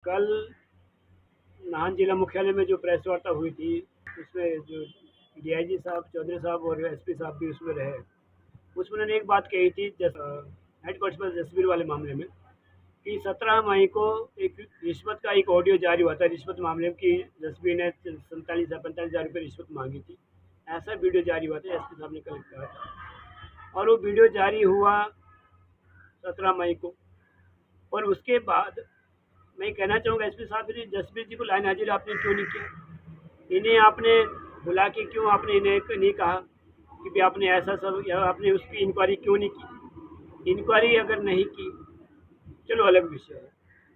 कल नाहन जिला मुख्यालय में जो प्रेस वार्ता हुई थी, उसमें जो डीआईजी साहब, चौधरी साहब और एसपी साहब भी उसमें रहे। उसमें उन्होंने एक बात कही थी हेडक्वार्टर पर जसबीर वाले मामले में कि 17 मई को एक रिश्वत का एक ऑडियो जारी हुआ था। रिश्वत मामले में कि जसबीर ने 47 या 45 हज़ार रुपये रिश्वत मांगी थी, ऐसा वीडियो जारी हुआ था। एसपी साहब ने कल कहा था और वो वीडियो जारी हुआ 17 मई को। और उसके बाद मैं कहना चाहूँगा एसपी साहब ने जसबीर जी को लाइन हाजिर आपने क्यों नहीं किया? इन्हें आपने बुला के क्यों आपने इन्हें नहीं कहा कि भी आपने ऐसा सब, या आपने उसकी इंक्वायरी क्यों नहीं की? इंक्वायरी अगर नहीं की चलो अलग विषय है,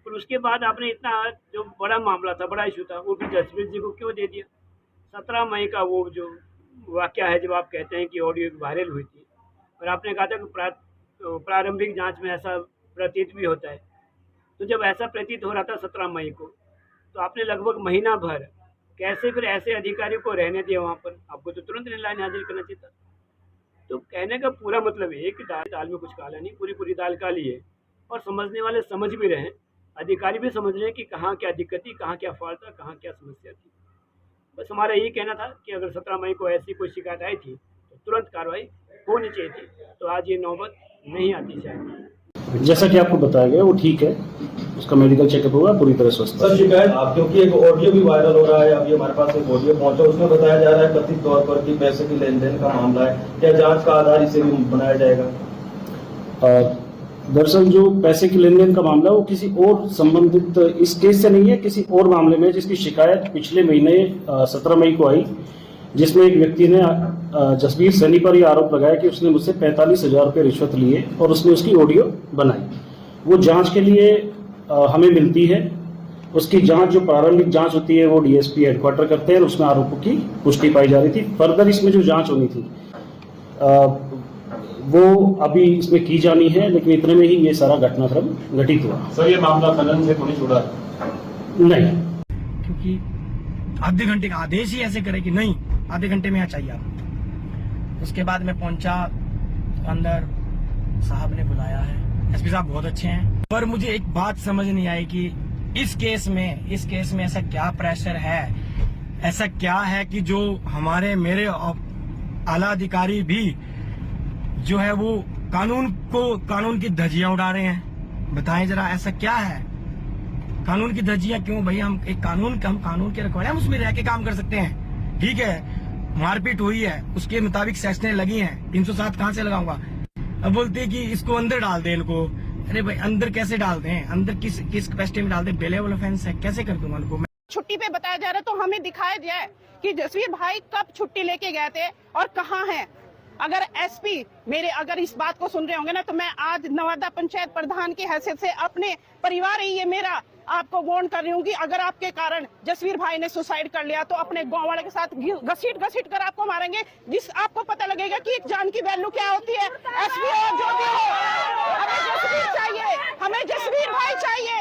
पर उसके बाद आपने इतना जो बड़ा मामला था, बड़ा इशू था, वो भी जसबीर जी को क्यों दे दिया? 17 मई का वो जो वाक़या है, जब आप कहते हैं कि ऑडियो वायरल हुई थी और आपने कहा था कि प्रारंभिक जांच में ऐसा प्रतीत भी होता है, तो जब ऐसा प्रतीत हो रहा था 17 मई को, तो आपने लगभग महीना भर कैसे फिर ऐसे अधिकारियों को रहने दिया वहाँ पर? आपको तो तुरंत लाइन हाजिर करना चाहिए था। तो कहने का पूरा मतलब है कि दाल में कुछ काला नहीं, पूरी पूरी दाल काली है। और समझने वाले समझ भी रहे हैं, अधिकारी भी समझ रहे हैं कि कहाँ क्या दिक्कत थी, कहाँ क्या फॉल्ट था, कहाँ क्या समस्या थी। बस हमारा यही कहना था कि अगर 17 मई को ऐसी कोई शिकायत आई थी तो तुरंत कार्रवाई होनी चाहिए थी, तो आज ये नौबत नहीं आती शायद। जैसा कि आपको बताया गया वो ठीक है, उसका मेडिकल चेकअप हुआ, पूरी तरह स्वस्थ। सर शिकायत आप, क्योंकि एक ऑडियो भी वायरल हो रहा है, अभी हमारे पास एक ऑडियो पहुंचा, उसमें बताया जा रहा है कथित तौर पर कि पैसे की लेन देन का मामला है, क्या जांच का आधार इसे भी बनाया जाएगा? दरअसल जो पैसे की लेन देन का मामला है वो किसी और संबंधित इस केस से नहीं है, किसी और मामले में, जिसकी शिकायत पिछले महीने 17 मई को आई, जिसमें एक व्यक्ति ने जसबीर सैनी पर यह आरोप लगाया कि उसने मुझसे 45,000 रुपये रिश्वत लिए और उसने उसकी ऑडियो बनाई। वो जांच के लिए हमें मिलती है, उसकी जांच जो प्रारंभिक जांच होती है वो डीएसपी हेडक्वार्टर करते हैं, उसमें आरोपों की पुष्टि पाई जा रही थी। फर्दर इसमें जो जांच होनी थी वो अभी इसमें की जानी है, लेकिन इतने में ही ये सारा घटनाक्रम घटित हुआ। सर ये मामला खनन से थोड़ी जुड़ा है? नहीं, क्योंकि आधे घंटे का आदेश ही ऐसे करे कि नहीं आधे घंटे में यहाँ चाहिए आप। उसके बाद मैं पहुंचा, अंदर साहब ने बुलाया है, एसपी साहब बहुत अच्छे हैं, पर मुझे एक बात समझ नहीं आई कि इस केस में ऐसा क्या प्रेशर है, ऐसा क्या है कि जो मेरे आला अधिकारी भी जो है वो कानून की धज्जियां उड़ा रहे हैं। बताएं जरा ऐसा क्या है? कानून की धज्जियां क्यों भाई? हम कानून के रखवाले, हम उसमें रह के काम कर सकते हैं। ठीक है, मारपीट हुई है, उसके मुताबिक सेक्शनें लगी हैं, 307 कहां से लगाऊंगा? अब बोलते हैं कि इसको अंदर डाल दें इनको। अरे भाई अंदर कैसे डाल दें? अंदर किस कैपेसिटी में डाल दें? बेलेबल ऑफेंस है, कैसे कर दूंगा उनको? छुट्टी पे बताया जा रहा है, तो हमें दिखाया जाए कि जसबीर भाई कब छुट्टी लेके गए थे और कहाँ हैं। अगर एसपी अगर इस बात को सुन रहे होंगे ना, तो मैं आज नवादा पंचायत प्रधान की हैसियत से अपने परिवार ही ये मेरा आपको वार्न कर रही हूँ कि अगर आपके कारण जसबीर भाई ने सुसाइड कर लिया तो अपने गांव वाले के साथ घसीट कर आपको मारेंगे, जिस आपको पता लगेगा कि एक जान की वैल्यू क्या होती है। एसपी और जो भी हो, हमें जसबीर चाहिए, हमें जसबीर भाई चाहिए।